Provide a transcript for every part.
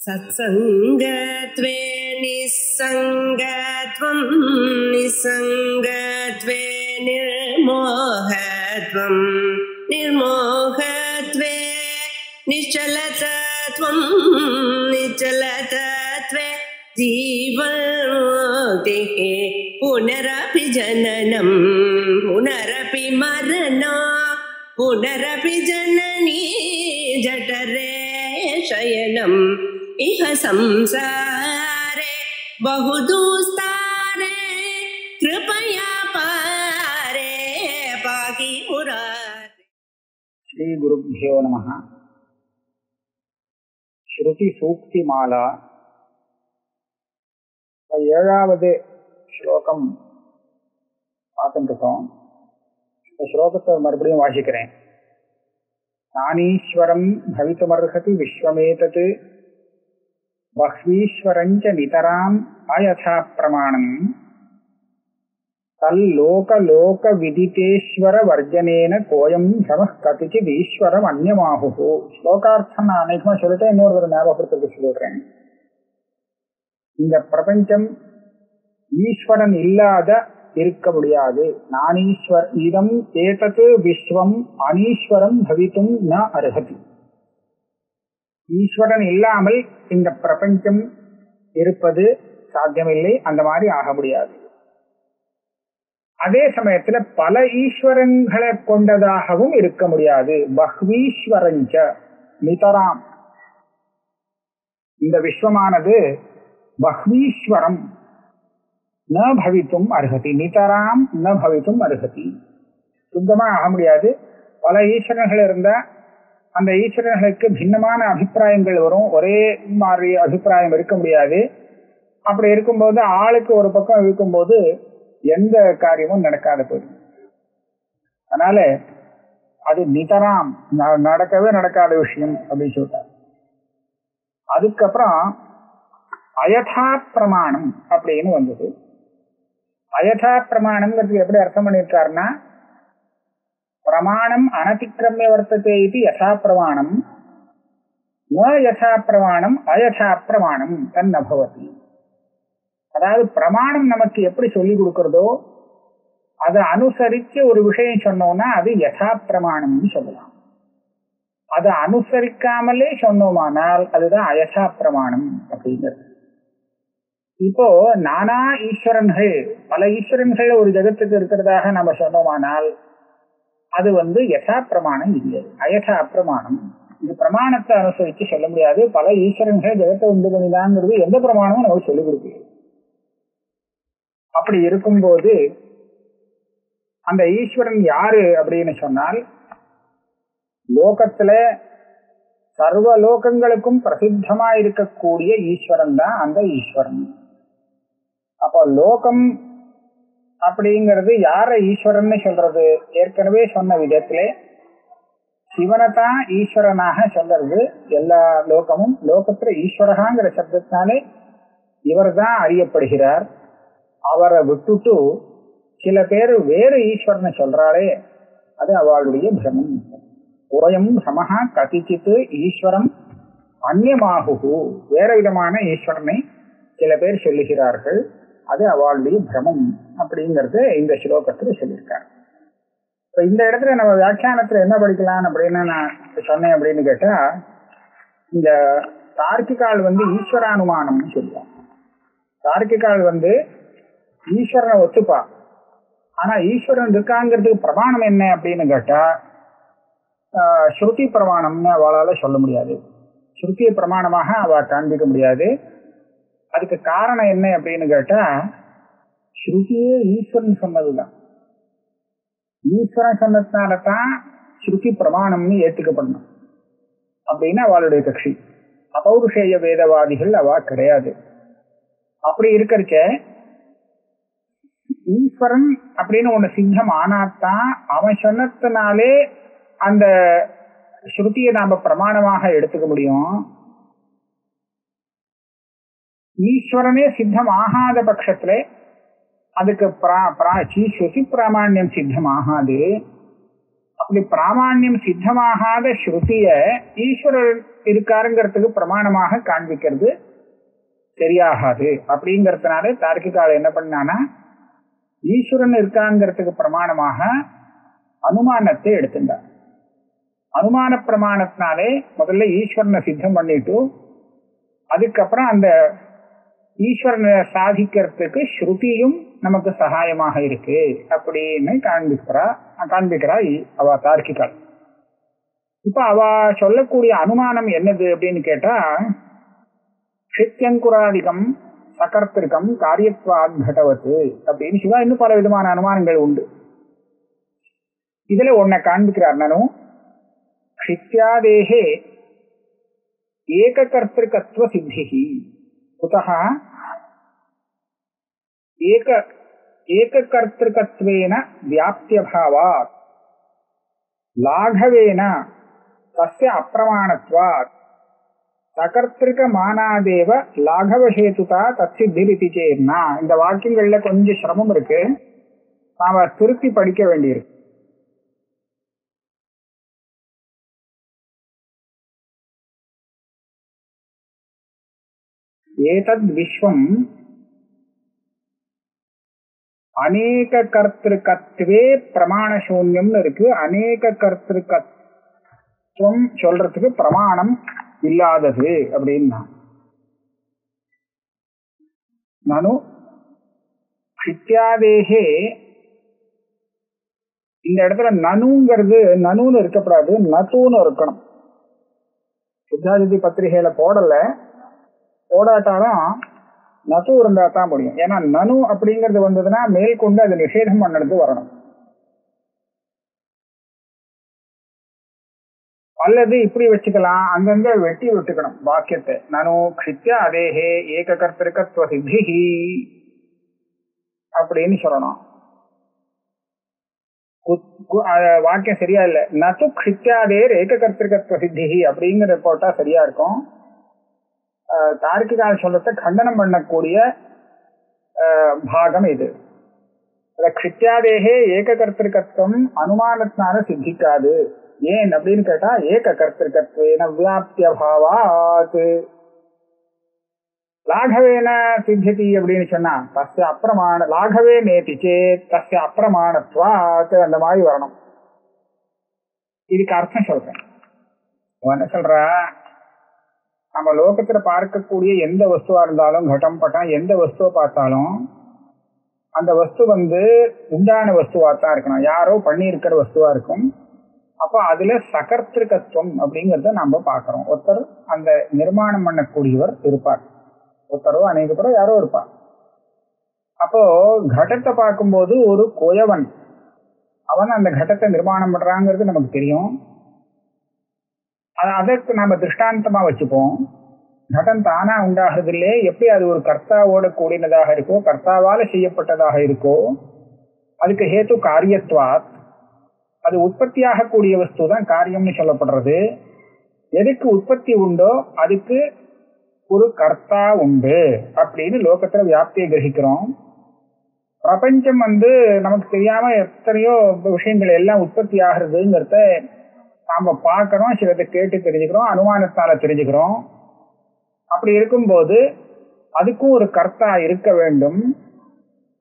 सत्संगत्वे निस्संगत्वं निस्संगत्वे निर्मोहत्वं निर्मोहत्वे निश्चलतत्वं निश्चलतत्वे जीवन्मुक्तिः पुनरपि जननं पुनरपि मरणं पुनरपि जननी जठरे शयनम् इह संसारे बहुदुस्तारे कृपया पारे पाहि मुरारे। श्री गुरुभ्यो नमः। श्रुति सूक्ति माला 7வது ஸ்லோகம் பார்த்துட்டோம். இந்த ஸ்லோகத்தை மறுபடியும் வாசிக்கிறேன். நானீஸ்வரம் பவித்துமர்ஹதி விஸ்வமேதத் பஹ்வீஸ்வரஞ்ச நிதராம் அயதா பிரமாணம் தல்லோக விதிதேஸ்வர வர்ஜனேன கோயம் பிரமः கதிச்சித் ஈஸ்வரம் அந்யமாஹுஹு. ஸ்லோகார்த்தம் நான் அநேகமா சொல்லிட்டேன், இன்னொரு ஒரு ஞாபகப்படுத்துறதுக்கு சொல்றேன். இந்த பிரபஞ்சம் ஈஸ்வரன் இல்லாத இருக்க முடியாது. நானீஸ்வர் இதம் ஏதத் விஸ்வம் அனீஸ்வரம் பவித்தும் ந அர்ஹதி. ஈஸ்வரன் இல்லாமல் இந்த பிரபஞ்சம் இருப்பது சாத்தியமில்லை, அந்த மாதிரி ஆக முடியாது. அதே சமயத்துல பல ஈஸ்வரன்களை கொண்டதாகவும் இருக்க முடியாது. பஹ்வீஸ்வரஞ்ச நிதராம், இந்த விஸ்வமானது பஹ்வீஸ்வரம் ந பவித்தும் அர்ஹதி, நிதராம் ந பவித்தும் அர்ஹதி, சுத்தமா ஆக முடியாது. பல ஈஸ்வரர்கள் இருந்தா அந்த ஈஸ்வரர்களுக்கு பின்னமான அபிப்பிராயங்கள் வரும், ஒரே மாதிரி அபிப்பிராயம் இருக்க முடியாது. அப்படி இருக்கும்போது ஆளுக்கு ஒரு பக்கம் இருக்கும்போது எந்த காரியமும் நடக்காத போயிடும். அதனால அது நிதராம், நடக்கவே நடக்காத விஷயம் அப்படின்னு சொல்லிட்டார். அதுக்கப்புறம் அயதா பிரமாணம் அப்படின்னு வந்தது. அயதா பிரமாணம்ங்கிறது எப்படி அர்த்தம் பண்ணியிருக்காருன்னா, பிரமாணம் அனதிக்கிரமிய வர்த்ததே இது யதா பிரமாணம், ந யதா பிரமாணம் அயதா பிரமாணம் தன்னபவதி. அதாவது பிரமாணம் நமக்கு எப்படி சொல்லி கொடுக்கிறதோ அதை அனுசரிச்சு ஒரு விஷயம் சொன்னோம்னா அது யதா பிரமாணம்னு சொல்லலாம். அதை அனுசரிக்காமலே சொன்னோமானால் அதுதான் அயதா பிரமாணம் அப்படிங்கிறது. இப்போ நானா ஈஸ்வரன்கள், பல ஈஸ்வரன்கள் ஒரு ஜெகத்துக்கு இருக்கிறதாக நம்ம சொன்னோமானால் அது யதா பிரமாணம் இல்லை, அயதா பிரமாணம். இது பிரமாணத்தை அனுசரித்து சொல்ல முடியாது. பல ஈஸ்வரன்கள் ஜெகத்தை உண்டு பண்ணிதாங்கிறது எந்த பிரமாணமும் நமக்கு சொல்லிக் கொடுக்குது. அப்படி இருக்கும்போது அந்த ஈஸ்வரன் யாரு அப்படின்னு சொன்னால், லோகத்துல சர்வ லோகங்களுக்கும் பிரசித்தமா இருக்கக்கூடிய ஈஸ்வரன் தான் அந்த ஈஸ்வரன். அப்போ லோகம் அப்படிங்கிறது யார ஈஸ்வரன் சொல்றது? ஏற்கனவே சொன்ன விதத்திலே சிவனை தான் ஈஸ்வரனாக சொல்றது. எல்லா லோகமும் லோகத்துல ஈஸ்வரகாங்கிற சப்தத்தினாலே இவர் தான் அறியப்படுகிறார். அவரை விட்டுட்டு சில பேர் வேறு ஈஸ்வரனை சொல்றாளே, அது அவளுடைய பிரமம். ஓயம் பிரமஹா கதிச்சித் ஈஸ்வரம் அந்யமாஹுஹு, வேற விதமான ஈஸ்வரனை சில பேர் சொல்லுகிறார்கள், அது அவளுடைய பிரமம் அப்படிங்கறது இந்த ஸ்லோகத்துல சொல்லியிருக்காரு. இப்ப இந்த இடத்துல நம்ம வியாக்கியானத்துல என்ன படிக்கலாம் அப்படின்னு நான் சொன்னேன் அப்படின்னு கேட்டா, இந்த தார்க்கிகால் ஈஸ்வரானுமானம்னு சொல்லுவாங்க. தார்க்கிகால் ஈஸ்வரனை ஒத்துப்பா, ஆனா ஈஸ்வரன் இருக்காங்கிறதுக்கு பிரமாணம் என்ன அப்படின்னு கேட்டா ஸ்ருதி பிரமாணம்னு அவளால சொல்ல முடியாது. ஸ்ருதியை பிரமாணமாக அவ காண்பிக்க முடியாது. அதுக்கு காரணம் என்ன அப்படின்னு கேட்டா, ஸ்ருதியே ஈஸ்வரன் சொன்னதுதான். ஈஸ்வரன் சொன்னதுனாலதான் ஸ்ருதி பிரமாணம்னு ஏற்றுக்கப்படணும் அப்படின்னு அவளுடைய கட்சி. அபௌருஷேய வேதவாதிகள் அவ கிடையாது. அப்படி இருக்கிறச்ச ஈஸ்வரன் அப்படின்னு ஒண்ணு சித்தம் ஆனாத்தான் அவன் சொன்னதுனாலே அந்த ஸ்ருதியை நாம பிரமாணமாக எடுத்துக்க முடியும். ஈஸ்வரனே சித்தம் ஆகாத பட்சத்துல அதுக்கு ஸ்ருதி பிராமாண்யம் சித்தம் ஆகாது. அப்படி பிராமான்யம் சித்தமாகாத ஸ்ருதிய ஈஸ்வரர் இருக்காருங்கிறதுக்கு பிரமாணமாக காண்பிக்கிறது சரியாகாது. அப்படிங்கறதுனால தார்க்கிகால என்ன பண்ணானா ஈஸ்வரன் இருக்காங்கிறதுக்கு பிரமாணமாக அனுமானத்தை எடுத்துட்டார். அனுமான பிரமாணத்தினாலே முதல்ல ஈஸ்வரனை சித்தம் பண்ணிட்டு அதுக்கப்புறம் அந்த ஈஸ்வரனை சாதிக்கிறதுக்கு ஸ்ருதியும் நமக்கு சகாயமாக இருக்கு அப்படின்னு காண்பிக்கிறா அவ தார்க்கிகால். இப்ப அவ சொல்லக்கூடிய அனுமானம் என்னது அப்படின்னு கேட்டா, க்ஷித்யங்குராதிகம் சகர்த்திருக்கம் காரியத்வாத் கடவத்து அப்படின்னு சிவா இன்னும் பல விதமான அனுமானங்கள் உண்டு. இதுல ஒன்ன காண்பிக்கிறார். நானும் க்ஷித்யாதேஹே ஏககர்த்திருக்கத்வ சித்திஹி குதஹ ஏககர்த்திருக்கத்வேன வியாப்தியபாவாத் லாഘவேன தஸ்ய அப்பிரமாணத்வாத் சகர்த்திருக்கமானாதேவ லாഘவஹேதுதா தத்சித்திரிதி சேன்னா. இந்த வாக்கியங்கள்ல கொஞ்சம் சிரமம் இருக்கு, நாம திருத்தி படிக்க வேண்டியிருக்கு. ஏதத் விஸ்வம் அநேக கர்த்திருக்கத்வே பிரமாணசூன்யம்னு இருக்கு. அநேக கர்த்திருக்கத்துவம் சொல்றதுக்கு பிரமாணம் இல்லாதது அப்படின்னா, நனு க்ஷித்யாதேஹே இந்த இடத்துல நனுங்கிறது நனுன்னு இருக்கப்படாது, நத்துன்னு இருக்கணும். சித்தாதிதி பத்திரிகையில போடாட்டாலும் நது இருந்தா தான் முடியும். ஏன்னா நனு அப்படிங்கிறது வந்ததுன்னா மேல் கொண்டு அது நிஷேதம் பண்ணது வரணும். அல்லது இப்படி வச்சுக்கலாம், அங்கங்க வெட்டி விட்டுக்கணும் வாக்கியத்தை. நனு க்ஷித்யாதேஹே ஏககர்த்திருக்கத்வ சித்திஹி அப்படின்னு சொல்லணும். வாக்கியம் சரியா இல்லை. நது க்ஷித்யாதேர் ஏககர்த்திருக்கத்வ சித்திஹி அப்படிங்கிற போட்டா சரியா இருக்கும். தார்க்கிகால் சொல்றத கண்டனம் பண்ணக்கூடிய பாகம் இது. க்ஷித்யாதேஹே ஏககர்த்திருக்கத்துவம் அனுமானத்தினால சித்திக்காது. ஏன் அப்படின்னு கேட்டா, ஏககர்த்திருக்கத்வேன வியாப்தியபாவாத் லாഘவேன சித்தியதி அப்படின்னு சொன்னா தஸ்ய அப்பிரமாண லாഘவே நேதி சேத் தஸ்ய அப்பிரமாணத்வாத் அந்த மாதிரி வரணும். இதுக்கு அர்த்தம் சொல்றேன். என்ன சொல்றா, நம்ம லோகத்துல பார்க்கக்கூடிய எந்த வஸ்துவா இருந்தாலும், கட்டம் பட்டம் எந்த வஸ்துவை பார்த்தாலும் அந்த வஸ்து உண்டான வஸ்துவா தான் இருக்கணும், யாரோ பண்ணி இருக்கிற வஸ்துவா இருக்கும். அப்ப அதுல சகர்த்திருக்கத்துவம் அப்படிங்கறத நம்ம பாக்குறோம். ஒருத்தர் அந்த நிர்மாணம் பண்ணக்கூடியவர் இருப்பார், ஒருத்தரோ அநேக பேரோ யாரோ இருப்பார். அப்போ கடத்தை பார்க்கும்போது ஒரு கோயவன் அவன் அந்த கடத்தை நிர்மாணம் பண்றாங்கிறது நமக்கு தெரியும். அதற்கு நாம திருஷ்டாந்தமா வச்சுப்போம். கடம் தானா உண்டாகிறது இல்லையே, எப்படி அது ஒரு கர்த்தாவோட கூடினதாக இருக்கோ, கர்த்தாவால செய்யப்பட்டதாக இருக்கோ, அதுக்கு ஹேத்து காரியத்வாத், அது உற்பத்தியாக கூடிய வஸ்து தான் காரியம்னு சொல்லப்படுறது. எதுக்கு உற்பத்தி உண்டோ அதுக்கு ஒரு கர்த்தா உண்டு அப்படின்னு லோகத்துல வியாப்தியை கிரகிக்கிறோம். பிரபஞ்சம் நமக்கு தெரியாம எத்தனையோ விஷயங்கள் எல்லாம் உற்பத்தி ஆகிறதுங்கிறத நாம பார்க்கிறோம், சிலதை கேட்டு தெரிஞ்சுக்கிறோம், அனுமானத்தால தெரிஞ்சுக்கிறோம். அப்படி இருக்கும்போது அதுக்கும் ஒரு கர்த்தா இருக்க வேண்டும்.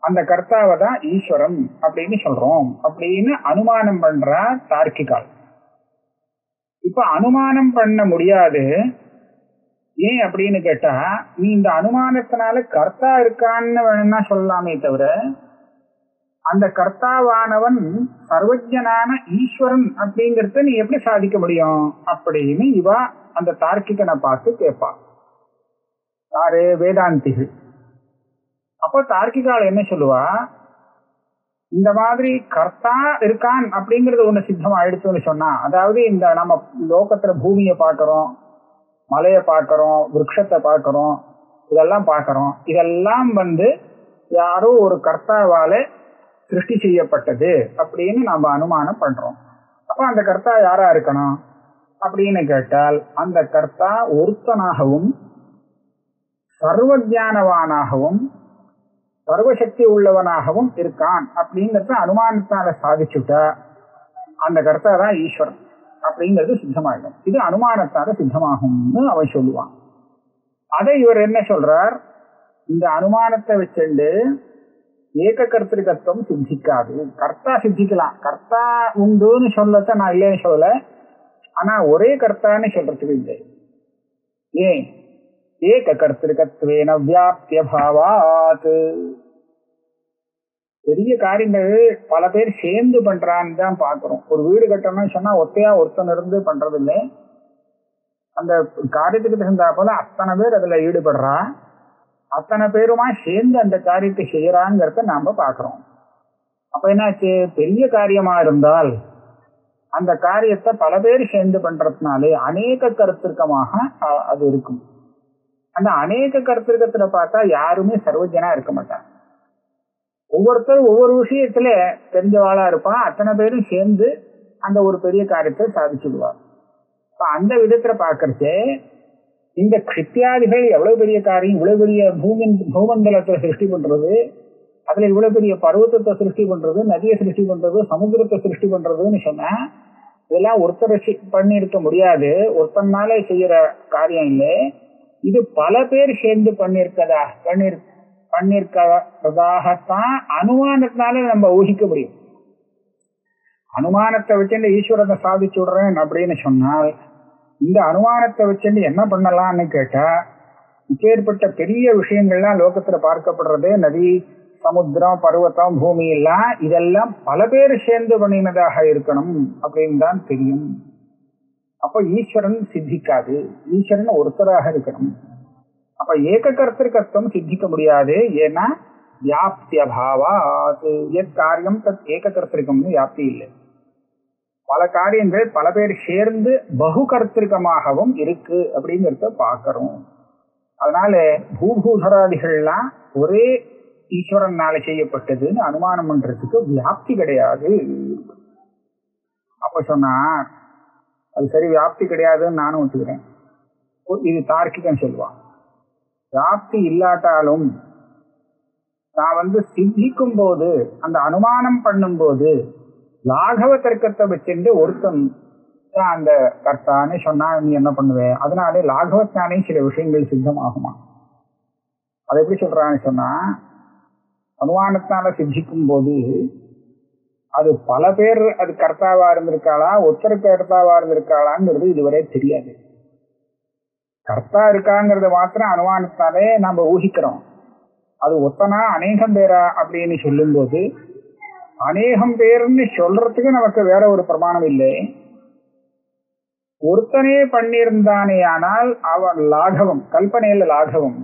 அந்த கர்த்தாவை தான் ஈஸ்வரம் அப்படின்னு சொல்றோம் அப்படின்னு அனுமானம் பண்றா தார்க்கிகால். இப்ப அனுமானம் பண்ண முடியாது. ஏன் அப்படின்னு கேட்டா, நீ இந்த அனுமானத்தினால கர்த்தா இருக்கான்னு வேணும்னா சொல்லலாமே தவிர, அந்த கர்த்தாவானவன் சர்வஜனான ஈஸ்வரன் அப்படிங்கறத நீ எப்படி சாதிக்க முடியும் அப்படின்னு இவா அந்த தார்க்கிகனை பார்த்து கேட்பா. யாரு? வேதாந்திகள். அப்போ தார்க்கிகால் என்ன சொல்லுவா, இந்த மாதிரி கர்த்தா இருக்கான் அப்படிங்கறது ஒண்ணு சித்தம் ஆயிடுச்சுன்னு சொன்னா, அதாவது இந்த நம்ம லோகத்துல பூமியை பார்க்கிறோம், மலையை பார்க்கிறோம், விருட்சத்தை பார்க்கிறோம், இதெல்லாம் பார்க்கிறோம். இதெல்லாம் யாரோ ஒரு கர்த்தாவால சிருஷ்டி செய்யப்பட்டது அப்படின்னு நாம அனுமானம் பண்றோம். அப்ப அந்த கர்த்தா யாரா இருக்கணும் அப்படின்னு கேட்டால், அந்த கர்த்தா ஒருத்தனாகவும் சர்வஜானவானாகவும் சர்வசக்தி உள்ளவனாகவும் இருக்கான் அப்படிங்கறத அனுமானத்தால சாதிச்சுட்டா அந்த கர்த்தா தான் ஈஸ்வரன் அப்படிங்கிறது சித்தமாயிடும். இது அனுமானத்தால சித்தமாகும்னு அவன் சொல்லுவான். அதை இவர் என்ன சொல்றார், இந்த அனுமானத்தை வச்சுண்டு ஏக கர்த்திருக்கத்துவம் சித்திக்காது. கர்த்தா சித்திக்கலாம், கர்த்தா உண்டுன்னு சொல்லத்த நான் இல்லைன்னு சொல்லல, ஆனா ஒரே கர்த்தான்னு சொல்றதுக்கு இல்லை. ஏன்? ஏக கர்த்திருக்கத்துவேன வியாப்திய பாவாத். பெரிய காரியங்கள் பல பேர் சேர்ந்து பண்றான்னு தான் பாக்குறோம். ஒரு வீடு கட்டணும்னு சொன்னா ஒத்தையா ஒருத்தன் இருந்து பண்றது இல்லை, அந்த காரியத்துக்கு தகுந்தா போல அத்தனை பேர் அதுல ஈடுபடுறா, அத்தனை பேருமா சேர்ந்து அந்த காரியத்தை செய்யறாங்கிறத நாம பாக்குறோம். அப்ப என்னாச்சு, பெரிய காரியமா இருந்தால் அந்த காரியத்தை பல பேர் சேர்ந்து பண்றதுனாலே அநேக கருத்திருக்கமாக அது இருக்கும். அந்த அநேக கருத்திருக்கத்துல பார்த்தா யாருமே சர்வஜனா இருக்க மாட்டாங்க. ஒவ்வொருத்தரும் ஒவ்வொரு விஷயத்துல தெரிஞ்சவாளா இருப்பான், அத்தனை பேரும் சேர்ந்து அந்த ஒரு பெரிய காரியத்தை சாதிச்சுடுவார். இப்ப அந்த விதத்துல பாக்குறச்சே இந்த க்ஷித்யாதிகள் எவ்வளவு பெரிய காரியம், இவ்வளவு பெரிய பூமண்டலத்தை சிருஷ்டி பண்றது, அதுல இவ்வளவு பெரிய பர்வத்தத்தை சிருஷ்டி பண்றது, நதியை சிருஷ்டி பண்றது, சமுத்திரத்தை சிருஷ்டி பண்றதுன்னு சொன்னா இதெல்லாம் ஒருத்தர் பண்ணிருக்க முடியாது, ஒருத்தனால செய்யற காரியம் இல்லை. இது பல பேர் சேர்ந்து பண்ணிருக்கதாகத்தான் அனுமானத்தினால நம்ம ஊகிக்க முடியும். அனுமானத்தை வச்சுட்டு ஈஸ்வரனை சாதிச்சு விடுறேன் அப்படின்னு சொன்னால் இந்த அனுமானத்தை வச்சுட்டு என்ன பண்ணலாம்னு கேட்டா, இப்பேற்பட்ட பெரிய விஷயங்கள்லாம் லோகத்துல பார்க்கப்படுறது, நதி, சமுத்திரம், பர்வத்தம், பூமி எல்லாம் இதெல்லாம் பல பேர் சேர்ந்து பண்ணினதாக இருக்கணும் அப்படின்னு தான் தெரியும். அப்ப ஈஸ்வரன் சித்திக்காது, ஈஸ்வரன் ஒருத்தராக இருக்கணும். அப்ப ஏக கர்த்திருக்கத்துவம் சித்திக்க முடியாது. ஏன்னா வியாப்தி அபாவாத். காரியம் தத் ஏக கர்த்திருக்கம்னு வியாப்தி இல்லை. பல காரியங்கள் பல பேர் சேர்ந்து பகு கர்த்திருக்கமாகவும் இருக்கு அப்படிங்கிறத பாக்கிறோம். அதனால பூபூதராதிகள்லாம் ஒரே ஈஸ்வரனால செய்யப்பட்டதுன்னு அனுமானம் பண்றதுக்கு வியாப்தி கிடையாது. அப்ப சொன்னா அது சரி, வியாப்தி கிடையாதுன்னு நானும் ஒத்துக்கிறேன். இது தார்க்கிகம் சொல்லுவான். வியாப்தி இல்லாட்டாலும் நான் சித்திக்கும் போது, அந்த அனுமானம் பண்ணும் போது லாகவ தர்க்கத்தை வச்சுட்டு ஒருத்தன் அந்த கர்த்தான்னு சொன்னா நீ என்ன பண்ணுவேன், அதனாலே லாகவத்தானே சில விஷயங்கள் சித்தமாகுமா. அதை எப்படி சொல்றான்னு சொன்னா, அனுமானத்தினால சித்திக்கும் போது அது பல பேர் அது கர்த்தாவா இருந்திருக்காளா, ஒருத்தருக்கு கர்த்தாவா இருந்திருக்காளாங்கிறது இதுவரை தெரியாது. கர்த்தா இருக்காங்கிறத மாத்திரம் அனுமானத்தாலே நம்ம ஊகிக்கிறோம். அது ஒத்தனா அநேகம் பேரா அப்படின்னு சொல்லும் போது, அநேகம் பேர்னு சொல்றதுக்கு நமக்கு வேற ஒரு பிரமாணம் இல்லை. ஒருத்தனே பண்ணியிருந்தானே ஆனால் அவன் லாகவம், கல்பனையில லாகவம்.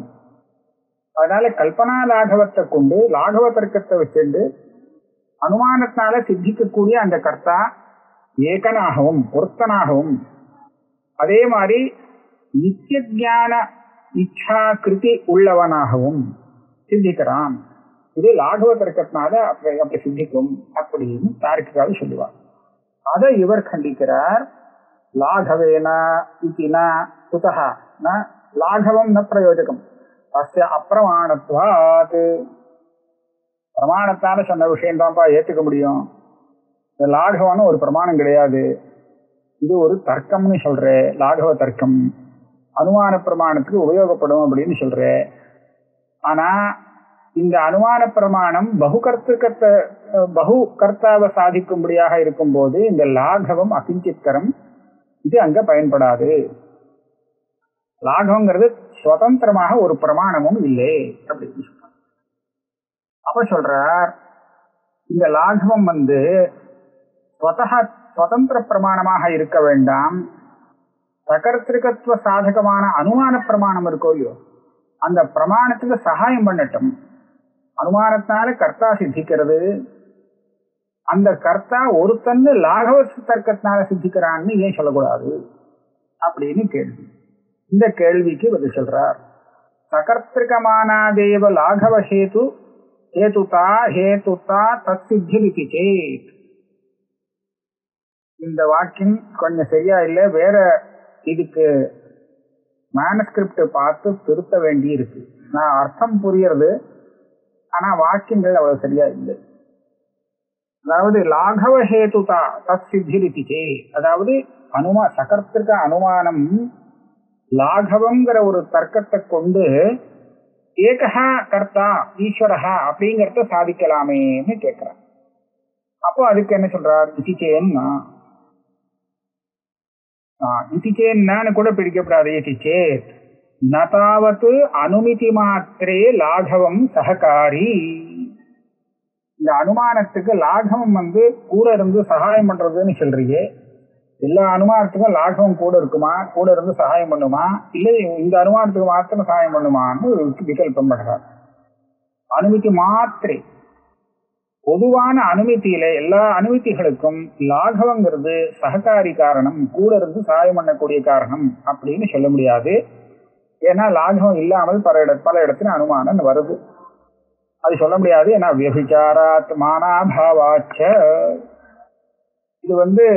அதனால கல்பனா லாகவத்தை கொண்டு லாகவ தர்க்கத்தை வச்சுண்டு அனுமானத்தினால சித்திக்கக்கூடிய அந்த கர்த்தா ஏகனாகவும் ஒருத்தனாகவும், அதே மாதிரி நித்திய ஞான இச்சா கிருதி உள்ளவனாகவும் சித்திக்கிறான். இது லாகவ தர்க்கத்தினால அப்படி சித்திக்கும் அப்படின்னு தார்க்கிகால் சொல்லுவார். அதை இவர் கண்டிக்கிறார். லாகவேன இதினா குதஹ ந லாகவம் ந பிரயோஜகம் அஸ்ய அப்பிரமாணத்வாத். பிரமாணத்தால சொன்ன விஷயம் தான்ப்பா ஏத்துக்க முடியும், இந்த லாகவன்னு ஒரு பிரமாணம் கிடையாது, இது ஒரு தர்க்கம்னு சொல்ற, லாகவ தர்க்கம் அனுமான பிரமாணத்துக்கு உபயோகப்படும் அப்படின்னு சொல்ற. ஆனா இந்த அனுமான பிரமாணம் பகு கர்த்தாவை சாதிக்கும்படியாக இருக்கும் போது இந்த லாகவம் அகிஞ்சித்கரம், இது அங்க பயன்படாது. லாகவங்கிறது சுதந்திரமாக ஒரு பிரமாணமும் இல்லை அப்படின்னு சொல்றார். அப்ப சொல்றார், இந்த லாகவம் சுதந்திர பிரமாணமாக இருக்க வேண்டாம், சகர்த்திருக்கத்துவ சாதகமான அனுமான பிரமாணம் இருக்கோ இல்லையோ அந்த பிரமாணத்துக்கு சகாயம் பண்ணட்டும். அனுமானத்தினால கர்த்தா சித்திக்கிறது, அந்த கர்த்தா ஒருத்தன்னு லாகவ தர்க்கத்தினால சித்திக்கிறான்னு ஏன் சொல்லக்கூடாது அப்படின்னு கேள்வி. இந்த கேள்விக்கு பதில் சொல்றார். சகர்த்திருக்கமானாதேவ லாகவ ஹேதுதா தத் சித்தி சேத். இந்த வாக்கியம் கொஞ்சம் சரியா இல்லை, வேற இதுக்கு மேனஸ்கிரிப்ட் பார்த்து திருத்த வேண்டி இருக்கு. நான் அர்த்தம் புரியறது, ஆனா வாக்கியங்கள் அவ்வளவு சரியா இல்லை. அதாவது லாகவ ஹேதுதா தத் சித்திரிதிச்சே, அதாவது சகர்த்திருக்க அனுமானம் லாகவங்கிற ஒரு தர்க்கத்தை கொண்டு ஏகஹா கர்த்தா ஈஸ்வரஹா அப்படிங்கறத சாதிக்கலாமேன்னு கேட்கிறார். அப்போ அதுக்கு என்ன சொல்றார்? இதிச்சேன்னா இதிச்சேன்னு கூட பிடிக்கப்படாது. இதிச்சேத் நதாவது அனுமதி மாத்திரே லாகவம் சககாரி. இந்த அனுமானத்துக்கு லாகவம் கூட இருந்து சகாயம் பண்றதுன்னு சொல்றீங்க. எல்லா அனுமானத்துக்கும் லாகவம் கூட இருக்குமா, கூட இருந்து சகாயம் பண்ணுமா, இல்லை இந்த அனுமானத்துக்கு மாத்திரம் சகாயம் பண்ணுமான்னு விகல்பம் பண்றார். அனுமதி மாத்திரை, பொதுவான அனுமதியில எல்லா அனுமதிகளுக்கும் லாகவங்கிறது சககாரி காரணம், கூட இருந்து சகாயம் பண்ணக்கூடிய காரணம் அப்படின்னு சொல்ல முடியாது. ஏன்னா லாகவம் இல்லாமல் பல இடத்துல அனுமானம் வருது, அது சொல்ல முடியாது. ஏன்னா வியபிச்சாராத் மானாபாவாச்ச, இது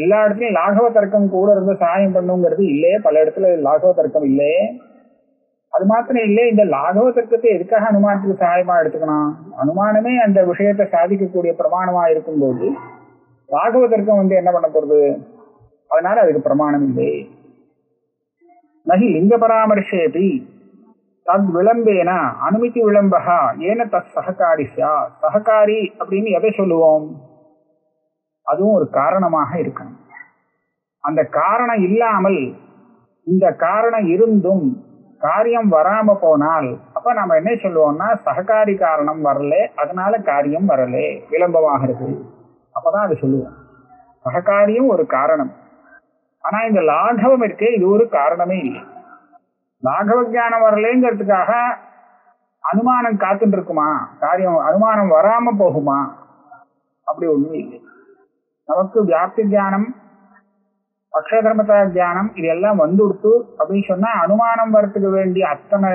எல்லா இடத்துலயும் லாகவ தர்க்கம் கூட இருந்து சகாயம் பண்ணுங்கிறது இல்லையே, பல இடத்துல லாகவ தர்க்கம் இல்லையே. அது மாத்திரம் இல்லை, இந்த லாகவ தர்க்கத்தை எதுக்காக அனுமானத்துக்கு சகாயமா எடுத்துக்கணும்? அனுமானமே அந்த விஷயத்தை சாதிக்கக்கூடிய பிரமாணமா இருக்கும்போது லாகவ தர்க்கம் என்ன பண்ண போறது? அதனால அதுக்கு பிரமாணம் இல்லை. நகி லிங்க பராமர்ஷேபி தத் விளம்பேன அனுமதி விளம்பகா ஏன தத் சககாரி சககாரி அப்படின்னு எதை சொல்லுவோம்? அதுவும் ஒரு காரணமாக இருக்கணும். அந்த காரணம் இல்லாமல் இந்த காரணம் இருந்தும் காரியம் வராம போனால் அப்ப நம்ம என்ன சொல்லுவோம்னா சககாரி காரணம் வரல, அதனால காரியம் வரல, விளம்பமாகிறது. அப்பதான் அது சொல்லுவோம். சககாரியும் ஒரு காரணம். ஆனா இந்த லாகவம் இருக்கே, இது ஒரு காரணமே இல்லை. லாகவ ஞானம் வரலேங்கிறதுக்காக அனுமானம் காத்துட்டு இருக்குமா? காரியம் அனுமானம் வராம போகுமா? அப்படி ஒண்ணும் இல்லை. நமக்கு வியாப்தி தியானம், அக்ஷதர்மதா தியானம் இதெல்லாம் வந்துடுத்து அப்படின்னு சொன்னா அனுமானம் வரத்துக்கு வேண்டிய அத்தனை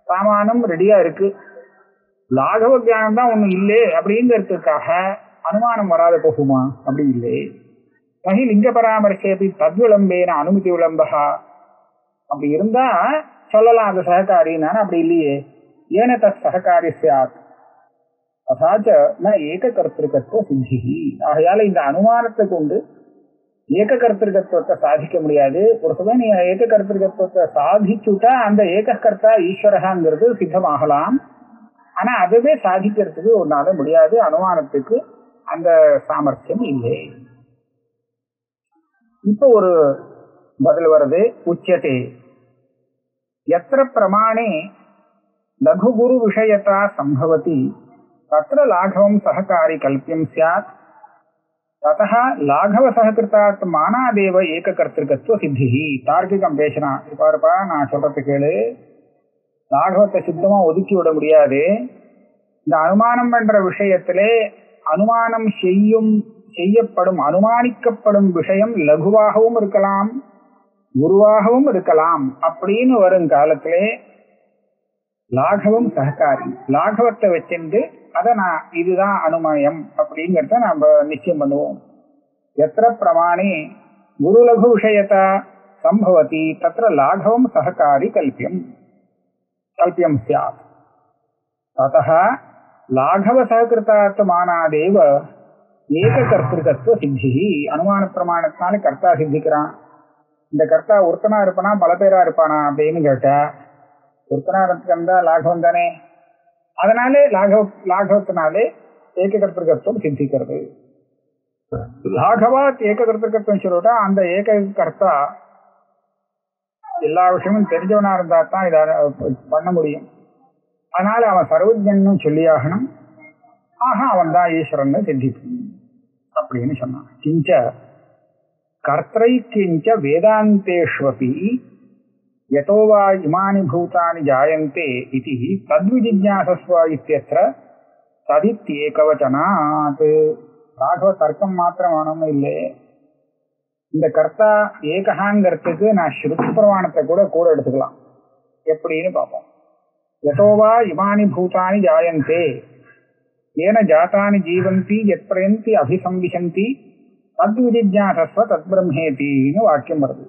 சாமானும் ரெடியா இருக்கு. லாகவ தியானம் தான் ஒண்ணு இல்லை அப்படிங்கிறதுக்காக அனுமானம் வராத போகுமா? அப்படி இல்லை. நகி லிங்க பராமர்சேபி தத்விளம்பேன அனுமதி விளம்பகா அப்படி இருந்தா சொல்லலாம் அது சககாரின்னு. அப்படி இல்லையே. ஏன தத் சககாரி சாத் அதாச்ச ந ஏக கர்த்திருக்கத்துவ சித்தி. ஆகையால இந்த அனுமானத்தை கொண்டு ஏக கர்த்திருக்கத்துவத்தை சாதிக்க முடியாது. ஒரு சமயம் நீ ஏக கர்த்திருக்கத்துவத்தை சாதிச்சுட்டா அந்த ஏக கர்த்தா ஈஸ்வரகாங்கிறது சித்தமாகலாம். ஆனா அதுவே சாதிக்கிறதுக்கு ஒரு நாள முடியாது. அனுமானத்துக்கு அந்த சாமர்த்தியம் இல்லை. இப்ப ஒரு பதில் வருது. உச்சதே யத்ர பிரமாணே லகு குரு விஷயத்தா சம்பவதி தத்ர லாகவம் சககாரி கல்பியம் ஸ்யாத் ததஹ லாகவ சககிருத்தாத் மானாதேவ ஏக கர்த்திருக்கத்துவ சித்தி. தார்க்கிகம் பேசுறான். பாருப்பா, நான் சொல்றது கேளு. லாகவத்தை சுத்தமா ஒதுக்கி விட முடியாது. இந்த அனுமானம் பண்ற விஷயத்திலே அனுமானம் செய்யப்படும் அனுமானிக்கப்படும் விஷயம் லகுவாகவும் இருக்கலாம், குருவாகவும் இருக்கலாம். அப்படின்னு வரும் காலத்திலே லாகவம் சககாரி, லாகவத்தை வச்சிருந்து அதை நான் இதுதான் அனுமயம் அப்படிங்கிறத நாம நிச்சயம் பண்ணுவோம். எத்திர பிரமாணி குரு லகு விஷயத்தா சம்பவதி தத்திர லாகவம் சககாரி கல்பியம் ஸ்யாத் ததஹ லாகவ சககிருத்தாத்மானாதேவ ஏக கர்த்திருக்கத்துவ சித்தி. அனுமான பிரமாணத்தினால கர்த்தா சித்திக்கிறான். இந்த கர்த்தா ஒருத்தனா இருப்பானா பல பேரா இருப்பானா அப்படின்னு கேட்டா ஒருத்தனா இருந்தா லாகவம் தானே. அதனாலே லாகவத்தினாலே ஏக கர்த்திருக்கத்துவம் சித்திக்கிறது. லாகவா ஏக கர்த்திருக்கத்துவம் சொல்லிட்டா அந்த ஏக கர்த்தா எல்லா விஷயமும் தெரிஞ்சவனா இருந்தா தான் இதை பண்ண முடியும். அதனால அவன் சர்வஜன்னு சொல்லியாகணும். அவன் தான் ஈஸ்வரன் சித்திக்கும் அப்படின்னு சொன்னான். கிஞ்ச கர்த்தை கிஞ்ச வேதாந்தேஷ்வபி யதோவா இமானி பூதானி ஜாயந்தே இதி தத்விஜிஜ்ஞாசஸ்வ இத்யத்ர ததித்யேகவச்சனாத். ராகவ தர்க்கம் மாத்திரம் வேணும்னு இல்லை. இந்த கர்த்தா ஏகஹாங்கிறதுக்கு நான் ஸ்ருதி பிரமாணத்தை கூட எடுத்துக்கலாம். எப்படின்னு பார்ப்போம். யதோவா இமானி பூதானி ஜாயந்தே ஏன ஜாதானி ஜீவந்தி யத் பிரயந்தி அபிசம்விசந்தி தத்விஜிஜ்ஞாசஸ்வ தத் பிரம்மேதின்னு வாக்கியம் வருது.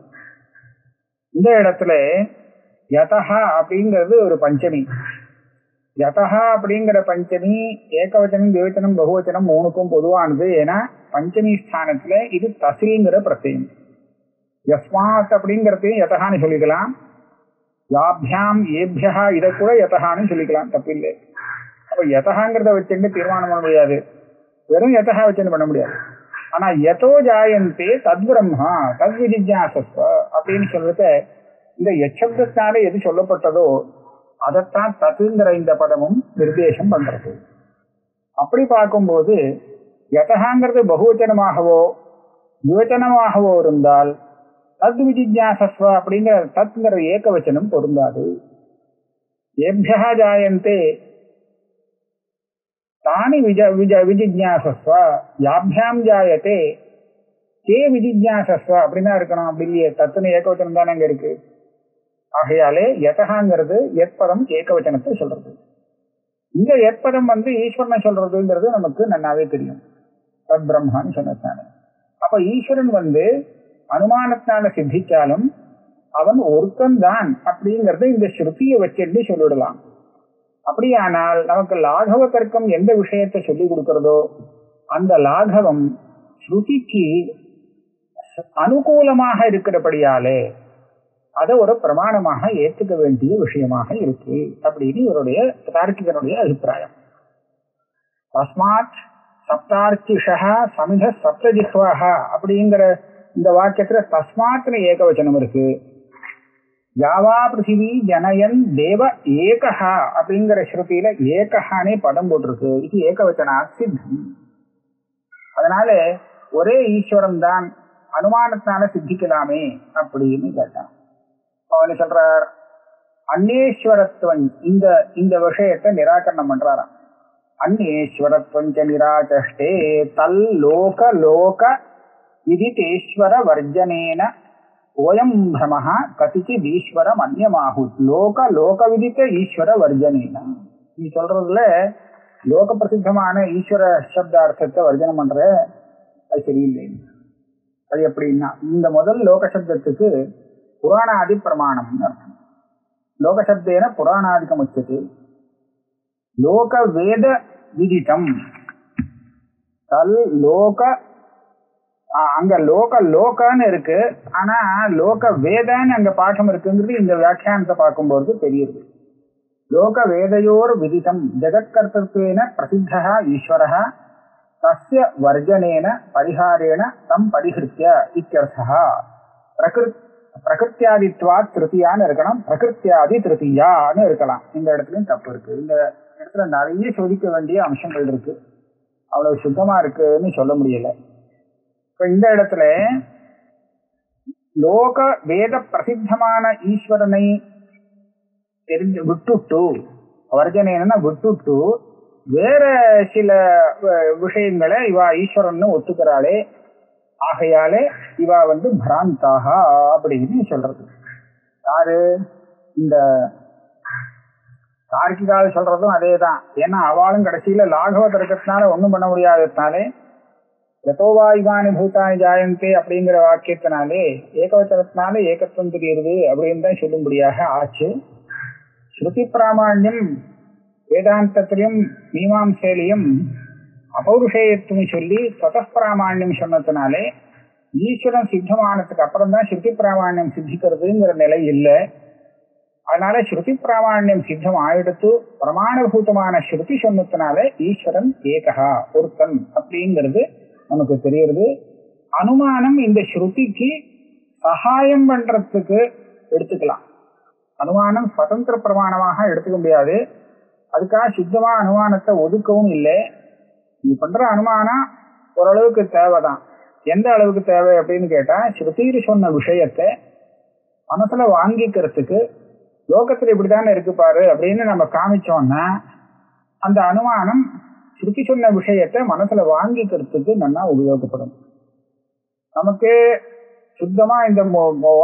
இந்த இடத்துல யதஹா அப்படிங்கிறது ஒரு பஞ்சமி. யதஹா அப்படிங்கிற பஞ்சமி ஏகவச்சனம், திவச்சனம், பகுவச்சனம் மூணுக்கும் பொதுவானது. ஏன்னா பஞ்சமி ஸ்தானத்துல இது தசிங்கிற பிரத்யம். யஸ்மாத் அப்படிங்கிறதையும் யதஹான்னு சொல்லிக்கலாம். யாபியாம் ஏபியா இதை கூட யதஹான்னு சொல்லிக்கலாம், தப்பில்லை. அப்ப யதஹாங்கிறத வச்சுட்டு தீர்மானம் பண்ண முடியாது, வெறும் யதஹா வச்சுன்னு பண்ண முடியாது. ஆனா யதோ ஜாயந்தே தத் பிரம்மா தத் விஜிஜ்ஞாசஸ்வ அப்படின்னு சொல்றத இந்த யசப்தத்தினால எது சொல்லப்பட்டதோ அதைத்தான் தத்துங்கிற இந்த பதமும் நிர்தேசம் பண்றது. அப்படி பார்க்கும்போது யதஹாங்கிறது பகுவச்சனமாகவோ யுவச்சனமாகவோ இருந்தால் தத் விஜிஜ்ஞாசஸ்வ அப்படிங்கிற தத்ங்கிற ஏகவச்சனம் பொருந்தாது. ஏபியா ஜாயந்தே தானி விஜிஜ்ஞாசஸ்வ யாபியாம் ஜாயத்தே கே விஜிஜ்ஞாசஸ்வ அப்படின்னா இருக்கணும். அப்படி இல்லையே, தத்துன்னு ஏகவச்சனம் தானே அங்க இருக்கு. ஆகையாலே யதஹாங்கிறது எத்பதம் ஏகவச்சனத்தை சொல்றது. இந்த எத்பதம் ஈஸ்வரனை சொல்றதுங்கிறது நமக்கு நன்னாவே தெரியும், தத் பிரம்மான்னு சொன்னதானே. அப்ப ஈஸ்வரன் அனுமானத்தினால சித்திச்சாலும் அவன் ஒருத்தன் தான் அப்படிங்கறத இந்த ஸ்ருதியை வச்சுட்டு சொல்லிடலாம். அப்படியானால் நமக்கு லாகவ தர்க்கம் எந்த விஷயத்தை சொல்லி கொடுக்கிறதோ அந்த லாகவம் ஸ்ருதிக்கு அனுகூலமாக இருக்கிறபடியாலே அதை ஒரு பிரமாணமாக ஏற்றுக்க வேண்டிய விஷயமாக இருக்கு அப்படின்னு இவருடைய தார்க்கிகனுடைய அபிப்பிராயம். தஸ்மாத் சப்தார்ச்சிஷா சமித சப்தஜிஹ்வாஹ அப்படிங்கிற இந்த வாக்கியத்துல தஸ்மாத்னு ஏகவச்சனம் இருக்கு. யாவா பிருத்திவி ஜனயன் தேவ ஏகஹா அப்படிங்கிற ஸ்ருதியில ஏகஹானே பதம் போட்டிருக்கு. இது ஏகவச்சனா சித்தம். அதனால ஒரே ஈஸ்வரன் தான் அனுமானத்தினால சித்திக்கலாமே அப்படின்னு கேட்டான். அவனு சொல்றார், அந்நேஸ்வரத்துவம் இந்த விஷயத்தை நிராகரணம் பண்றாராம். அந்நேஸ்வரத்வஞ்ச நிராச்சஷ்டே தல் லோக லோக விதிதேஸ்வர வர்ஜனேன ஓயம் பிரமஹ கதிச்சித் ஈஸ்வரம் அந்யமாஹுத் லோக லோக விதித்த ஈஸ்வர வர்ஜனேன. நீ சொல்றதுல லோக பிரசித்தமான ஈஸ்வர சப்தார்த்தத்தை வர்ஜனம் பண்ற, அது சரியில்லை. அது எப்படின்னா, இந்த முதல் லோக சப்தத்துக்கு புராணாதி பிரமாணம் அர்த்தம். லோகசப்தேன புராணாதிகம் உச்சது. லோக வேத விதிதம் தல் லோக, அங்க லோக லோகன்னு இருக்கு, ஆனா லோக வேதன்னு அங்க பாடம் இருக்குங்கிறது இந்த வியாக்கியானத்தை பார்க்கும்போது தெரியுது. லோக வேதையோர் விதிதம் ஜெகத்கர்த்தத்வேன பிரசித்தः ஈஸ்வரः தஸ்ய வர்ஜனேன பரிஹாரேண தம் பரிஹிருத்ய இத்யர்த்தः. பிரகிருத்தியாதித்வா திருத்தியான்னு இருக்கணும், பிரகிருத்தியாதி திருத்தியான்னு இருக்கலாம். இந்த இடத்துலயும் தப்பு இருக்கு. இந்த இடத்துல நிறைய சோதிக்க வேண்டிய அம்சங்கள் இருக்கு, அவ்வளவு சுத்தமா இருக்குன்னு சொல்ல முடியல. இப்ப இந்த இடத்துல லோக வேத பிரசித்தமான ஈஸ்வரனை தெரிஞ்சு விட்டுட்டு, வர்ஜனேனா விட்டுட்டு வேற சில விஷயங்களை இவா ஈஸ்வரன் ஒத்துக்கிறாளே, ஆகையாலே இவா பிராந்தாக அப்படின்னு சொல்றது. யாரு? இந்த தார்க்கிகால சொல்றதும் அதேதான். ஏன்னா அவளும் கடைசியில லாகவ தர்க்கத்தினால ஒண்ணும் பண்ண முடியாததுனாலே யதோவா இவானி பூதானி ஜாயந்தே அப்படிங்கிற வாக்கியத்தினாலே ஏகவச்சனத்தினால ஏகத்துவம் தெரியுது அப்படின்னு தான் சொல்லும்படியாக ஆச்சு. ஸ்ருதி பிராமாண்யம் வேதாந்தத்திலையும் மீமாம்சையிலையும் அபௌருஷேயத்துவம் சொல்லி ஸ்வதः பிராமாண்யம் சொன்னதுனாலே ஈஸ்வரன் சித்தமானதுக்கு அப்புறம் தான் ஸ்ருதி பிராமாண்யம் சித்திக்கிறதுங்கிற நிலை இல்லை. அதனால ஸ்ருதி பிராமாண்யம் சித்தம் ஆயிடுத்து பிரமாணபூதமான ஸ்ருதி சொன்னதுனால ஈஸ்வரன் ஏகஹா ஒருத்தன் அப்படிங்கிறது நமக்கு தெரியுது. அனுமானம் இந்த ஸ்ருதிக்கு சகாயம் பண்றதுக்கு எடுத்துக்கலாம். அனுமானம் சுதந்திர பிரமாணமாக எடுத்துக்க முடியாது. அதுக்காக சுத்தமா அனுமானத்தை ஒதுக்கவும் இல்லை. நீ பண்ற அனுமானம் ஓரளவுக்கு தேவைதான். எந்த அளவுக்கு தேவை அப்படின்னு கேட்டா, ஸ்ருதியில சொன்ன விஷயத்தை மனசுல வாங்கிக்கிறதுக்கு லோகத்துல இப்படித்தானே இருக்கு பாரு அப்படின்னு நம்ம காமிச்சோம்னா அந்த அனுமானம் ஸ்ருதி சொன்ன விஷயத்தை மனசுல வாங்கிக்கிறதுக்கு நல்லா உபயோகப்படும். நமக்கு சுத்தமா இந்த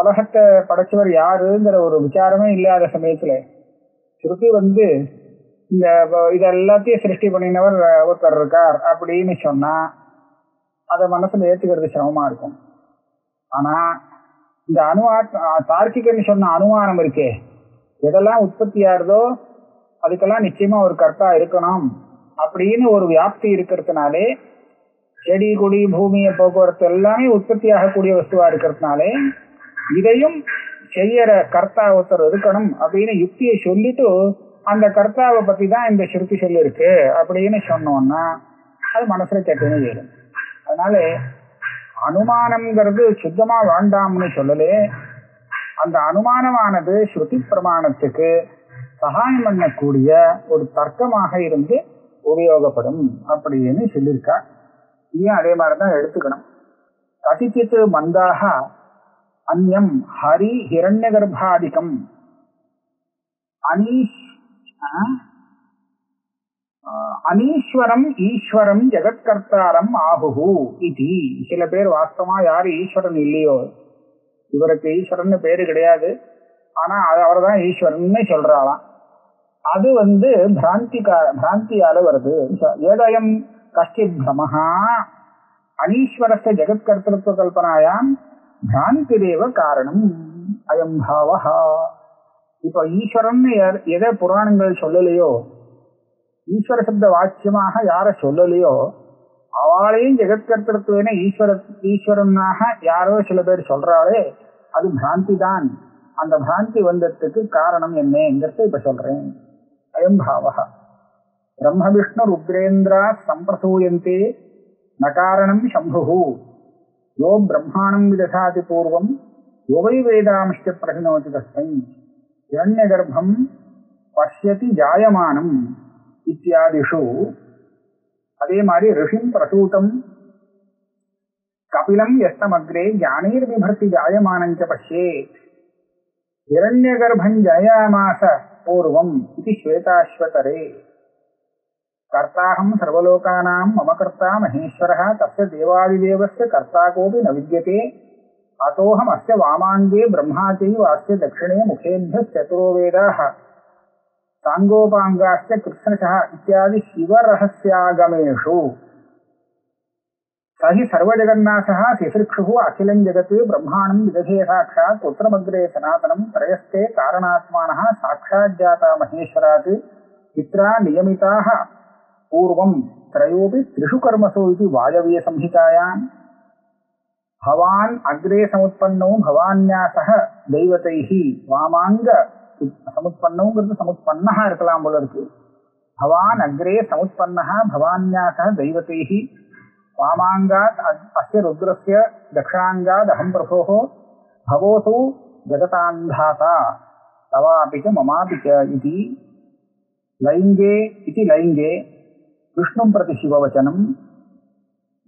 உலகத்தை படைச்சவர் யாருங்கிற ஒரு விசாரமே இல்லாத சமயத்துல ஸ்ருதி இந்த இதெல்லாத்தையும் சிருஷ்டி பண்ணினவர் ஒருத்தர் இருக்கார் அப்படின்னு சொன்னா அதை மனசுல ஏத்துக்கிறது சிரமமா இருக்கும். ஆனா இந்த தார்க்கிகன்னு சொன்ன அனுமானம் இருக்கே, எதெல்லாம் உற்பத்தி ஆறுதோ அதுக்கெல்லாம் நிச்சயமா ஒரு கர்த்தா இருக்கணும் அப்படின்னு ஒரு வியாப்தி இருக்கிறதுனாலே, செடி கொடி பூமியை போக்குவரத்து எல்லாமே உற்பத்தி ஆகக்கூடிய வஸ்துவா இருக்கிறதுனாலே இதையும் செய்யற கர்த்தா ஒருத்தர் இருக்கணும் அப்படின்னு யுக்தியை சொல்லிட்டு அந்த கர்த்தாவை பத்தி தான் இந்த ஸ்ருதி சொல்லிருக்கு அப்படின்னு சொன்னோம்னா அது மனசுல சட்டுன்னு ஏறும். அதனால அனுமானம்ங்கிறது சுத்தமா வேண்டாம்னு சொல்லலே, அந்த அனுமானமானது ஸ்ருதி பிரமாணத்துக்கு சகாயம் பண்ணக்கூடிய ஒரு தர்க்கமாக இருந்து உபயோகப்படும் அப்படின்னு சொல்லியிருக்கா. இதையும் அதே மாதிரிதான் எடுத்துக்கணும். கதிச்சித் மந்தாக அந்யம் ஹரி ஹிரண்ய கர்ப்பாதிகம் அனீஸ்வரம் ஈஸ்வரம் ஜெகத்கர்த்தாரம் ஆகுஹு இது. சில பேர் வாஸ்தவமா யாரு ஈஸ்வரன் இல்லையோ, இவருக்கு ஈஸ்வரன் பேரு கிடையாது, ஆனா அவர் தான் ஈஸ்வரன் சொல்றாளாம். அது பிராந்தியால வருது. ஏதயம் கஷ்டித் பிரமஹா அனீஸ்வரஸ்ய ஜெகத்கர்த்திருவ கல்பனாயாம் பிராந்திரேவ காரணம் அயம் பாவஹா. இப்ப ஈஸ்வரன் எதை புராணங்கள் சொல்லலையோ, ஈஸ்வர சப்த வாக்கியமாக யார சொல்லலையோ அவளையும் ஜெகத்கர்த்திருவேன ஈஸ்வரனாக யாரோ சில பேர் சொல்றாளே, அது பிராந்தி தான். அந்த பிராந்தி வந்ததுக்கு காரணம் என்னங்கிறத இப்ப சொல்றேன். அயம் பாவஹா பிரம்ம விஷ்ணு ருத்ரேந்திரா சம்பிரசூயந்தே நகாரணம் சம்பு யோ பிரம்மாணம் விதசாதி பூர்வம் யோவை வேதாம்ஷ்ட பிரகினோதி தஸ்மை இரண்ய கர்ப்பம் பஷ்யதி ஜாயமானம் இத்தியாதிஷு. அதே மாதிரி ரிஷிம் பிரசூதம் கபிலம் யஸ்தமக்ரே ஞானீர் விபர்த்தி ஜாயமானஞ்ச பஷ்யேத் இரண்ய கர்ப்பம் ஜயாமாச பூர்வம் இது ஸ்வேதாஸ்வதரே. கர்த்தாஹம் சர்வலோகானாம் மம கர்த்தா மகேஸ்வரः தஸ்ய தேவாதிதேவஸ்ய கர்த்தா கோபி ந வித்யதே அத்தோஹம் அஸ்ய வாமாங்கே பிரம்மா சைவ அஸ்ய தட்சிணே முகேभ्यः சதுரோ வேதாः சாங்கோபாங்காஸ்ய கிருஷ்ணசः இத்யாதி சிவரஹஸ்யாகமேஷு சஹி சர்வஜகன்னாசः சிசிருக்ஷுः அகிலம் ஜகத் பிரம்மாணம் விததே சாட்சாத் புத்திரமக்ரே சனாதனம் த்ரயஸ்தே காரணாத்மானः சாட்சாத் ஜாதா மகேஸ்வராத் பித்ரா நியமிதாः பூர்வம் த்ரயோபி த்ரிஷு கர்மசு இது வாயவிய சம்ஹிதாயாம் பவான் அக்ரே சமுத்பன்னோ பவான்யாசः தெய்வதைஹி வாமாங்க சமுத்பன்னோங்கிறது சமுத்பன்னஹ இருக்கலாம் போல இருக்கு. பவான் அக்ரே சமுத்பன்னஹ பவான்யாசः தெய்வதைஹி வாமாங்காத் அஸ்ய ருத்ரஸ்ய தக்ஷாங்காத் அஹம் பிரபோः பவோசு ஜகதாந்தாதா தவாபி ச மமாபி ச இதி லைங்கே இதி லைங்கே விஷ்ணும் பிரதி சிவவச்சனம்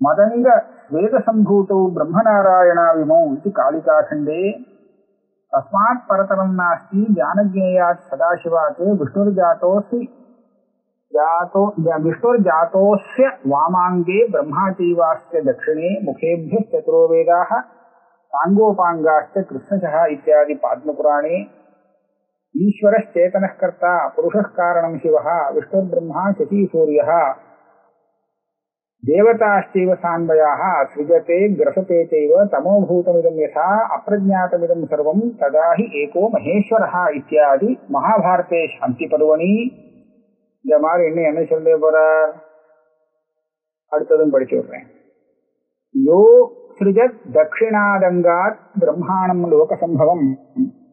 மதங்க ஸ்வேதசம்பூதௌ பிரம்மநாராயணாவிமௌ இதி காளிகாखण्डे தஸ்மாத் பரதரம் நாஸ்தி ஞானஜ்ஞேயாத் சதாசிவாத் விஷ்ணுர்ஜாதோஸ்ய வாமாங்கே பிரம்மா சைவாஸ்ய தட்சிணே முகேभ्यः சதுரோ வேதாः சாங்கோபாங்காஸ்ய கிருஷ்ணசः இத்யாதி பாத்மபுராணே ஈஸ்வரச்சேதனः கர்த்தா புருஷः காரணம் சிவः விஷ்ணுர்பிரம்மா சசி சூரியः தேவதாश्चैव சான்வயாः சృஜते கிரசते चैव தமோபூதமிதம் யதா அப்ரஜ்ஞாதமிதம் சர்வம் ததா ஹி ஏகோ மகேஸ்வரः இத்யாதி மகாபாரதே சாந்தி பர்வணி. இந்த மாதிரி என்ன சொல்ல போறார் அடுத்ததும் படிச்சு விடுறேன். யோ சிருஜத் தட்சிணாதங்காத் பிரம்மாணம் லோகசம்பவம்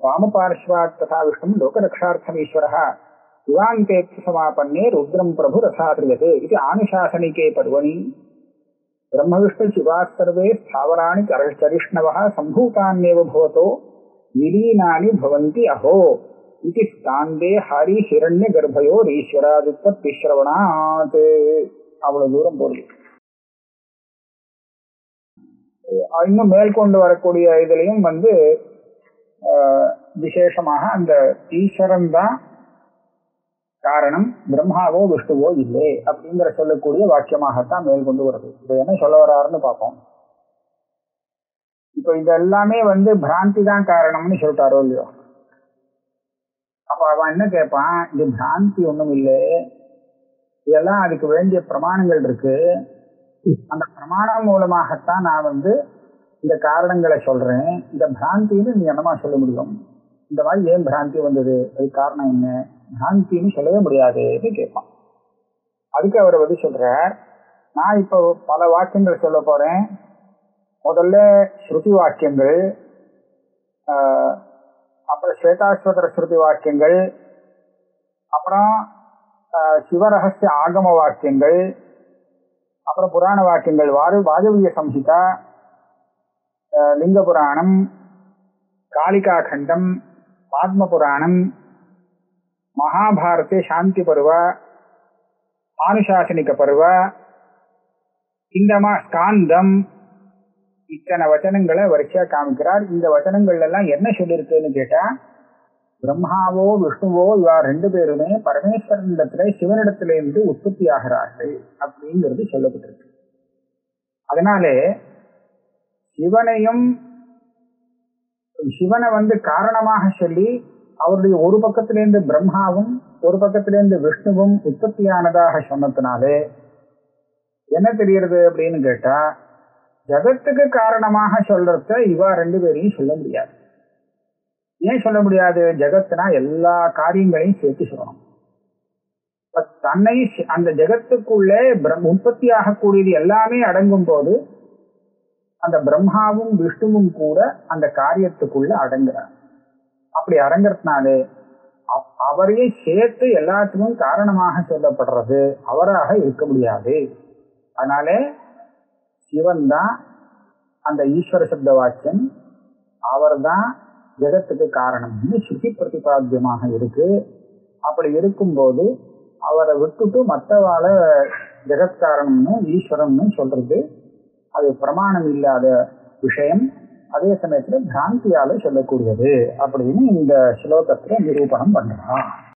வாமபார்ஷ்வாத் ததா விஷ்ணும் லோகரக்ஷார்த்தமீஸ்வரः யுவாந்தே சமாபன்னே ருத்ரம் பிரபு ரசாத்ரியதே இது ஆனுசாசனிகே பர்வணி. பிரம்மவிஷ்ணு சிவாः சர்வே ஸ்தாவராணி சரிஷ்ணவः சம்பூதான்யேவ பவதோ விலீனானி பவந்தி அஹோ இது ஸ்காந்தே ஹரி ஹிரண்ய கர்ப்பயோர் ஈஸ்வராதுத்பத்தி ஸ்ரவணாத். அவ்வளவு தூரம் போடுது. இன்னும் மேற்கொண்டு வரக்கூடிய இதுலயும் விசேஷமாக அந்த ஈஸ்வரன் தான் காரணம், பிரம்மாவோ விஷ்ணுவோ இல்லை அப்படிங்கிற சொல்லக்கூடிய வாக்கியமாகத்தான் மேற்கொண்டு வருது. இதை என்ன சொல்ல வர்றாருன்னு பார்ப்போம். இப்ப இதெல்லாமே பிராந்தி தான் காரணம்னு சொல்லிட்டாரோ இல்லையோ. அப்ப அவன் என்ன கேட்பான், இது பிராந்தி ஒண்ணும் இல்லை, இதெல்லாம் அதுக்கு வேண்டிய பிரமாணங்கள் இருக்கு, அந்த பிரமாணம் மூலமாகத்தான் நான் இந்த காரணங்களை சொல்றேன், இந்த பிராந்தின்னு நீ என்னமா சொல்ல முடியும், இந்த மாதிரி ஏன் பிராந்தி வந்தது, அது காரணம் என்ன பிராந்தின்னு சொல்லவே முடியாதுன்னு கேட்பான். அதுக்கு அவர் வந்து சொல்றார், நான் இப்போ பல வாக்கியங்கள் சொல்ல போறேன். முதல்ல ஸ்ருதி வாக்கியங்கள், அப்புறம் ஸ்வேதாஸ்வதர ஸ்ருதி வாக்கியங்கள், அப்புறம் சிவரகசிய ஆகம வாக்கியங்கள், அப்புறம் புராண வாக்கியங்கள், வாஜவீய சம்ஹிதா, லிங்க புராணம், காளிகா கண்டம், பாத்ம புராணம், மகாபாரதே சாந்தி பருவ, ஆனுசாசனிக பருவ, இந்த ஸ்காந்தம், இத்தனை வச்சனங்களை வரிசையா காமிக்கிறார். இந்த வச்சனங்கள் எல்லாம் என்ன சொல்லியிருக்குன்னு கேட்டா, பிரம்மாவோ விஷ்ணுவோ இவா ரெண்டு பேருமே பரமேஸ்வரனிடத்துல சிவனிடத்திலிருந்து உற்பத்தி ஆகிறார்கள் அப்படிங்கிறது சொல்லப்பட்டிருக்கு. அதனாலே சிவனை வந்து காரணமாக சொல்லி அவருடைய ஒரு பக்கத்திலிருந்து பிரம்மாவும் ஒரு பக்கத்திலிருந்து விஷ்ணுவும் உற்பத்தியானதாக சொன்னதுனாலே என்ன தெரிகிறது அப்படின்னு கேட்டா, ஜகத்துக்கு காரணமாக சொல்றத இவா ரெண்டு பேரையும் சொல்ல முடியாது. ஏன் சொல்ல முடியாது? ஜகத்துனா எல்லா காரியங்களையும் சேர்த்து சொல்லணும். தன்னை அந்த ஜகத்துக்குள்ளே உற்பத்தி ஆகக்கூடியது எல்லாமே அடங்கும் போது அந்த பிரம்மாவும் விஷ்ணுவும் கூட அந்த காரியத்துக்குள்ள அடங்குறார். அப்படி அடங்குறதுனாலே அவரையே சேர்த்து எல்லாத்துக்கும் காரணமாக சொல்லப்படுறது அவராக இருக்க முடியாது. அதனாலே சிவன் தான் அந்த ஈஸ்வர சப்த வாக்கியம், அவர் தான் ஜெகத்துக்கு காரணம்னு சுத்தி பிரதிபாத்தியமாக இருக்கு. அப்படி இருக்கும்போது அவரை விட்டுட்டு மற்றவாழ ஜெகத்காரணம்னு ஈஸ்வரம்னு சொல்றது அது பிரமாணம் இல்லாத விஷயம், அதே சமயத்துல பிராந்தியால சொல்லக்கூடியது அப்படின்னு இந்த ஸ்லோகத்துல நிரூபணம் பண்ணலாம்.